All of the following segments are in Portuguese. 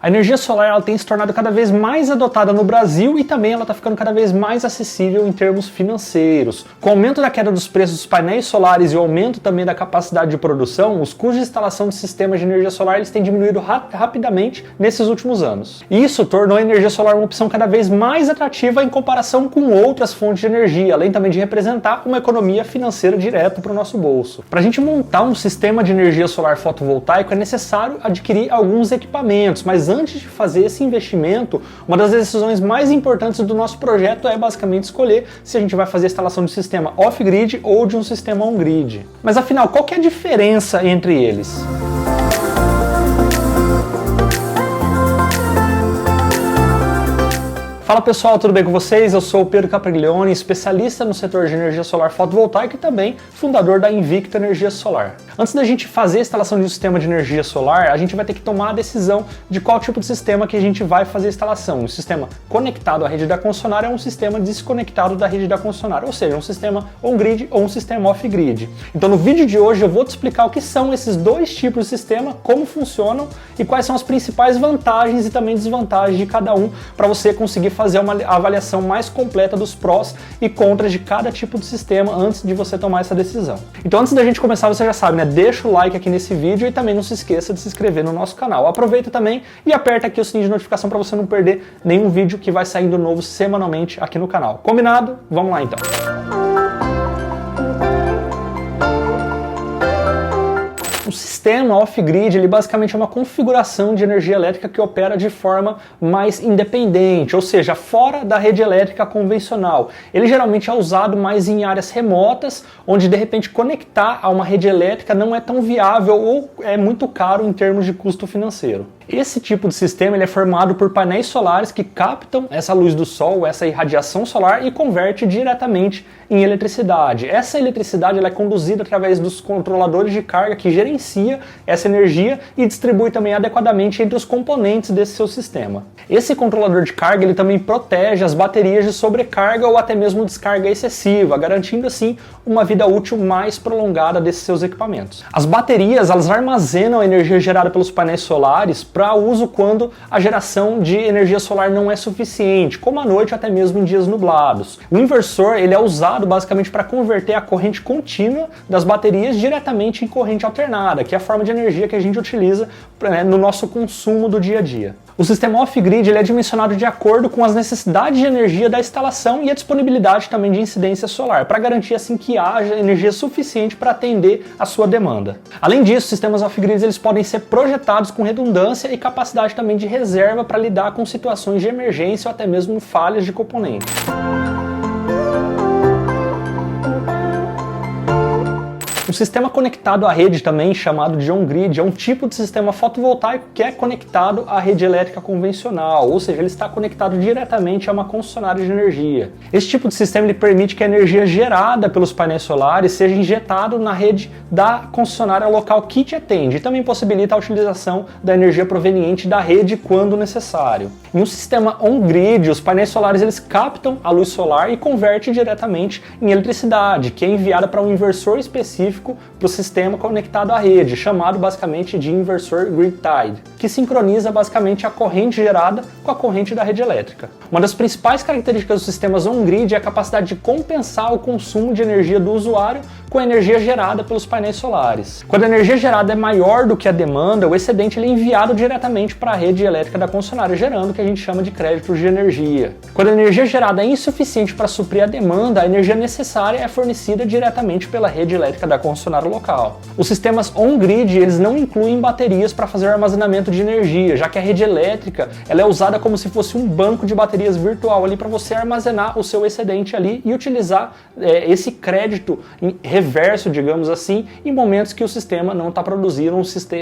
A energia solar ela tem se tornado cada vez mais adotada no Brasil e também ela está ficando cada vez mais acessível em termos financeiros. Com o aumento da queda dos preços dos painéis solares e o aumento também da capacidade de produção, os custos de instalação de sistemas de energia solar eles têm diminuído rapidamente nesses últimos anos. Isso tornou a energia solar uma opção cada vez mais atrativa em comparação com outras fontes de energia, além também de representar uma economia financeira direta para o nosso bolso. Para a gente montar um sistema de energia solar fotovoltaico é necessário adquirir alguns equipamentos, mas antes de fazer esse investimento, uma das decisões mais importantes do nosso projeto é basicamente escolher se a gente vai fazer a instalação de um sistema off-grid ou de um sistema on-grid. Mas afinal, qual que é a diferença entre eles? Fala pessoal, tudo bem com vocês? Eu sou o Pedro Capriglione, especialista no setor de energia solar fotovoltaica e também fundador da Invicta Energia Solar. Antes da gente fazer a instalação de um sistema de energia solar, a gente vai ter que tomar a decisão de qual tipo de sistema que a gente vai fazer a instalação. Um sistema conectado à rede da concessionária ou um sistema desconectado da rede da concessionária, ou seja, um sistema on-grid ou um sistema off-grid. Então no vídeo de hoje eu vou te explicar o que são esses dois tipos de sistema, como funcionam e quais são as principais vantagens e também desvantagens de cada um para você conseguir fazer uma avaliação mais completa dos prós e contras de cada tipo de sistema antes de você tomar essa decisão. Então antes da gente começar, você já sabe, né? Deixa o like aqui nesse vídeo e também não se esqueça de se inscrever no nosso canal. Aproveita também e aperta aqui o sininho de notificação para você não perder nenhum vídeo que vai saindo novo semanalmente aqui no canal. Combinado? Vamos lá então. O sistema off-grid, ele basicamente é uma configuração de energia elétrica que opera de forma mais independente, ou seja, fora da rede elétrica convencional. Ele geralmente é usado mais em áreas remotas, onde de repente conectar a uma rede elétrica não é tão viável ou é muito caro em termos de custo financeiro. Esse tipo de sistema ele é formado por painéis solares que captam essa luz do sol, essa irradiação solar e converte diretamente em eletricidade. Essa eletricidade ela é conduzida através dos controladores de carga que gerencia essa energia e distribui também adequadamente entre os componentes desse seu sistema. Esse controlador de carga ele também protege as baterias de sobrecarga ou até mesmo descarga excessiva, garantindo assim uma vida útil mais prolongada desses seus equipamentos. As baterias elas armazenam a energia gerada pelos painéis solares para uso quando a geração de energia solar não é suficiente, como à noite ou até mesmo em dias nublados. O inversor ele é usado basicamente para converter a corrente contínua das baterias diretamente em corrente alternada, que é a forma de energia que a gente utiliza no nosso consumo do dia a dia. O sistema off-grid ele é dimensionado de acordo com as necessidades de energia da instalação e a disponibilidade também de incidência solar, para garantir assim que haja energia suficiente para atender a sua demanda. Além disso, sistemas off-grid eles podem ser projetados com redundância e capacidade também de reserva para lidar com situações de emergência ou até mesmo falhas de componentes. O sistema conectado à rede, também chamado de on-grid, é um tipo de sistema fotovoltaico que é conectado à rede elétrica convencional, ou seja, ele está conectado diretamente a uma concessionária de energia. Esse tipo de sistema ele permite que a energia gerada pelos painéis solares seja injetada na rede da concessionária local que te atende e também possibilita a utilização da energia proveniente da rede quando necessário. Em um sistema on-grid, os painéis solares eles captam a luz solar e convertem diretamente em eletricidade, que é enviada para um inversor específico para o sistema conectado à rede, chamado basicamente de inversor grid-tied, que sincroniza basicamente a corrente gerada com a corrente da rede elétrica. Uma das principais características dos sistemas on-grid é a capacidade de compensar o consumo de energia do usuário com a energia gerada pelos painéis solares. Quando a energia gerada é maior do que a demanda, o excedente ele é enviado diretamente para a rede elétrica da concessionária, gerando o que a gente chama de créditos de energia. Quando a energia gerada é insuficiente para suprir a demanda, a energia necessária é fornecida diretamente pela rede elétrica da concessionária local. Os sistemas on-grid eles não incluem baterias para fazer armazenamento de energia, já que a rede elétrica ela é usada como se fosse um banco de baterias virtual ali para você armazenar o seu excedente ali e utilizar esse crédito reverso, digamos assim, em momentos que o sistema não está produzindo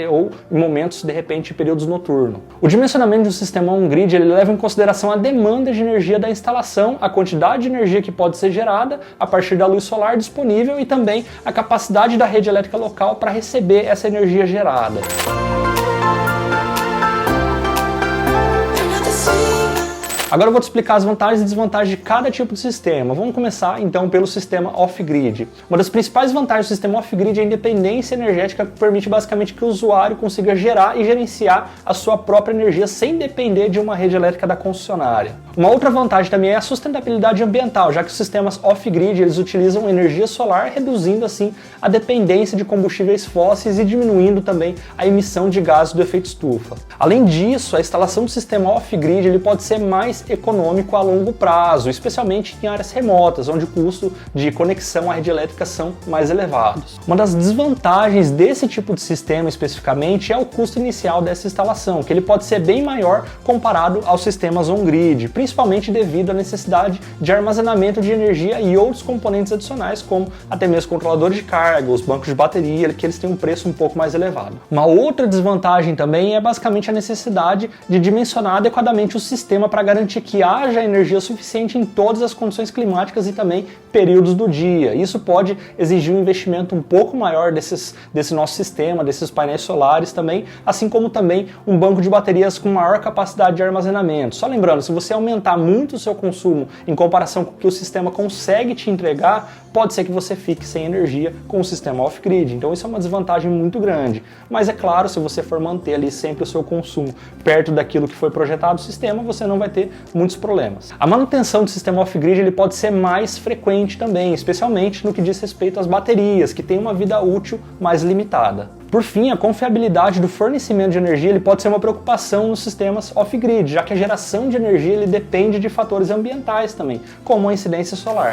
ou em momentos, de repente, períodos noturnos. O dimensionamento de um sistema on-grid ele leva em consideração a demanda de energia da instalação, a quantidade de energia que pode ser gerada a partir da luz solar disponível e também a capacidade da rede elétrica local para receber essa energia gerada. Agora eu vou te explicar as vantagens e desvantagens de cada tipo de sistema. Vamos começar então pelo sistema off-grid. Uma das principais vantagens do sistema off-grid é a independência energética, que permite basicamente que o usuário consiga gerar e gerenciar a sua própria energia sem depender de uma rede elétrica da concessionária. Uma outra vantagem também é a sustentabilidade ambiental, já que os sistemas off-grid eles utilizam energia solar, reduzindo assim a dependência de combustíveis fósseis e diminuindo também a emissão de gases do efeito estufa. Além disso, a instalação do sistema off-grid ele pode ser mais econômico a longo prazo, especialmente em áreas remotas, onde o custo de conexão à rede elétrica são mais elevados. Uma das desvantagens desse tipo de sistema especificamente é o custo inicial dessa instalação, que ele pode ser bem maior comparado aos sistemas on-grid, principalmente devido à necessidade de armazenamento de energia e outros componentes adicionais, como até mesmo controladores de carga, os bancos de bateria, que eles têm um preço um pouco mais elevado. Uma outra desvantagem também é basicamente a necessidade de dimensionar adequadamente o sistema para garantir que haja energia suficiente em todas as condições climáticas e também períodos do dia. Isso pode exigir um investimento um pouco maior desse nosso sistema, desses painéis solares também, assim como também um banco de baterias com maior capacidade de armazenamento. Só lembrando, se você aumentar muito o seu consumo em comparação com o que o sistema consegue te entregar, pode ser que você fique sem energia com o sistema off-grid. Então isso é uma desvantagem muito grande. Mas é claro, se você for manter ali sempre o seu consumo perto daquilo que foi projetado no sistema, você não vai ter muitos problemas. A manutenção do sistema off-grid ele pode ser mais frequente também, especialmente no que diz respeito às baterias, que têm uma vida útil mais limitada. Por fim, a confiabilidade do fornecimento de energia ele pode ser uma preocupação nos sistemas off-grid, já que a geração de energia ele depende de fatores ambientais também, como a incidência solar.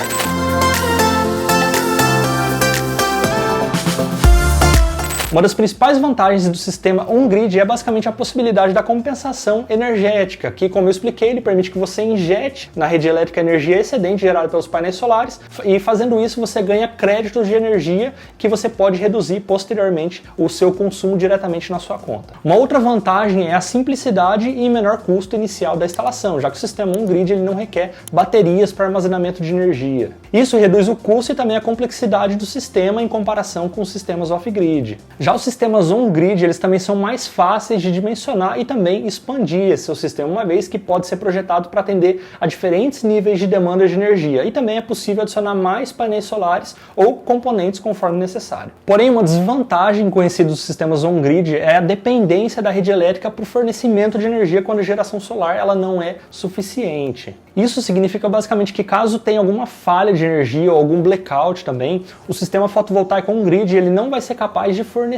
Uma das principais vantagens do sistema on-grid é basicamente a possibilidade da compensação energética, que, como eu expliquei, ele permite que você injete na rede elétrica energia excedente gerada pelos painéis solares e, fazendo isso, você ganha créditos de energia que você pode reduzir posteriormente o seu consumo diretamente na sua conta. Uma outra vantagem é a simplicidade e menor custo inicial da instalação, já que o sistema on-grid ele não requer baterias para armazenamento de energia. Isso reduz o custo e também a complexidade do sistema em comparação com os sistemas off-grid. Já os sistemas on-grid, eles também são mais fáceis de dimensionar e também expandir esse seu sistema, uma vez que pode ser projetado para atender a diferentes níveis de demanda de energia. E também é possível adicionar mais painéis solares ou componentes conforme necessário. Porém, uma desvantagem conhecida dos sistemas on-grid é a dependência da rede elétrica para o fornecimento de energia quando a geração solar ela não é suficiente. Isso significa basicamente que caso tenha alguma falha de energia ou algum blackout também, o sistema fotovoltaico on-grid ele não vai ser capaz de fornecer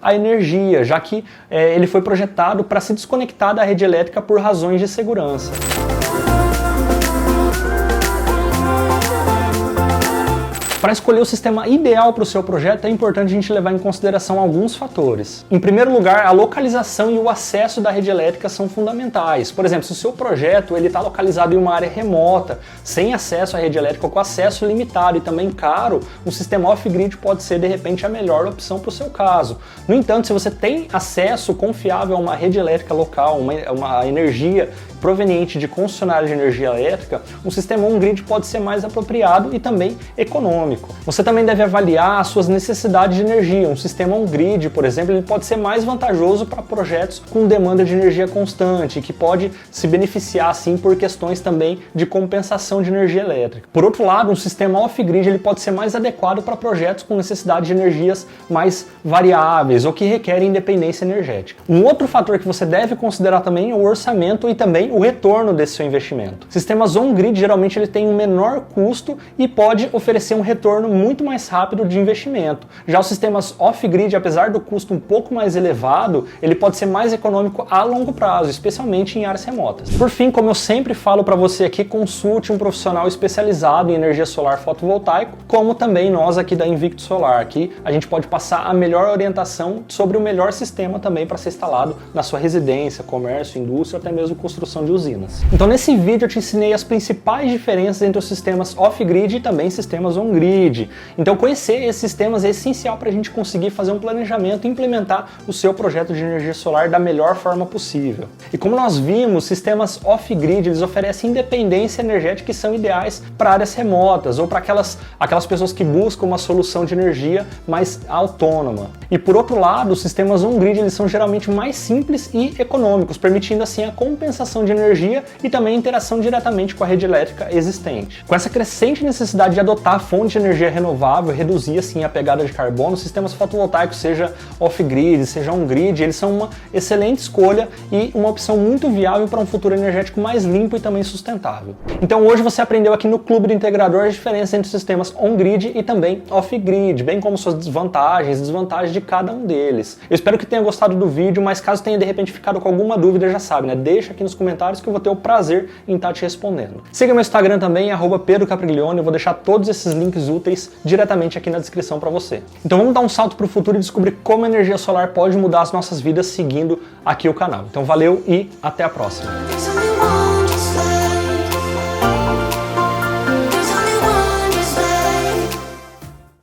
a energia, já que ele foi projetado para se desconectar da rede elétrica por razões de segurança. Para escolher o sistema ideal para o seu projeto, é importante a gente levar em consideração alguns fatores. Em primeiro lugar, a localização e o acesso da rede elétrica são fundamentais. Por exemplo, se o seu projeto está localizado em uma área remota, sem acesso à rede elétrica ou com acesso limitado e também caro, um sistema off-grid pode ser, de repente, a melhor opção para o seu caso. No entanto, se você tem acesso confiável a uma rede elétrica local, uma energia proveniente de concessionária de energia elétrica, um sistema on-grid pode ser mais apropriado e também econômico. Você também deve avaliar as suas necessidades de energia. Um sistema on-grid, por exemplo, ele pode ser mais vantajoso para projetos com demanda de energia constante, que pode se beneficiar assim por questões também de compensação de energia elétrica. Por outro lado, um sistema off-grid ele pode ser mais adequado para projetos com necessidade de energias mais variáveis ou que requerem independência energética. Um outro fator que você deve considerar também é o orçamento e também o retorno desse seu investimento. Sistemas on-grid geralmente ele tem um menor custo e pode oferecer um retorno muito mais rápido de investimento. Já os sistemas off-grid, apesar do custo um pouco mais elevado, ele pode ser mais econômico a longo prazo, especialmente em áreas remotas. Por fim, como eu sempre falo para você aqui, consulte um profissional especializado em energia solar fotovoltaico, como também nós aqui da Invictus Solar. Aqui a gente pode passar a melhor orientação sobre o melhor sistema também para ser instalado na sua residência, comércio, indústria, até mesmo construção de usinas. Então nesse vídeo eu te ensinei as principais diferenças entre os sistemas off-grid e também sistemas on-grid. Então conhecer esses sistemas é essencial para a gente conseguir fazer um planejamento e implementar o seu projeto de energia solar da melhor forma possível. E como nós vimos, sistemas off-grid eles oferecem independência energética e são ideais para áreas remotas ou para aquelas pessoas que buscam uma solução de energia mais autônoma. E por outro lado, os sistemas on-grid eles são geralmente mais simples e econômicos, permitindo assim a compensação geração de energia e também interação diretamente com a rede elétrica existente. Com essa crescente necessidade de adotar fontes de energia renovável e reduzir assim a pegada de carbono, sistemas fotovoltaicos, seja off-grid, seja on-grid, eles são uma excelente escolha e uma opção muito viável para um futuro energético mais limpo e também sustentável. Então hoje você aprendeu aqui no Clube do Integrador a diferença entre sistemas on-grid e também off-grid, bem como suas desvantagens e desvantagens de cada um deles. Eu espero que tenha gostado do vídeo, mas caso tenha de repente ficado com alguma dúvida, já sabe, né? Deixa aqui nos comentários que eu vou ter o prazer em estar te respondendo. Siga meu Instagram também, @PedroCapriglione, eu vou deixar todos esses links úteis diretamente aqui na descrição para você. Então vamos dar um salto para o futuro e descobrir como a energia solar pode mudar as nossas vidas seguindo aqui o canal. Então valeu e até a próxima!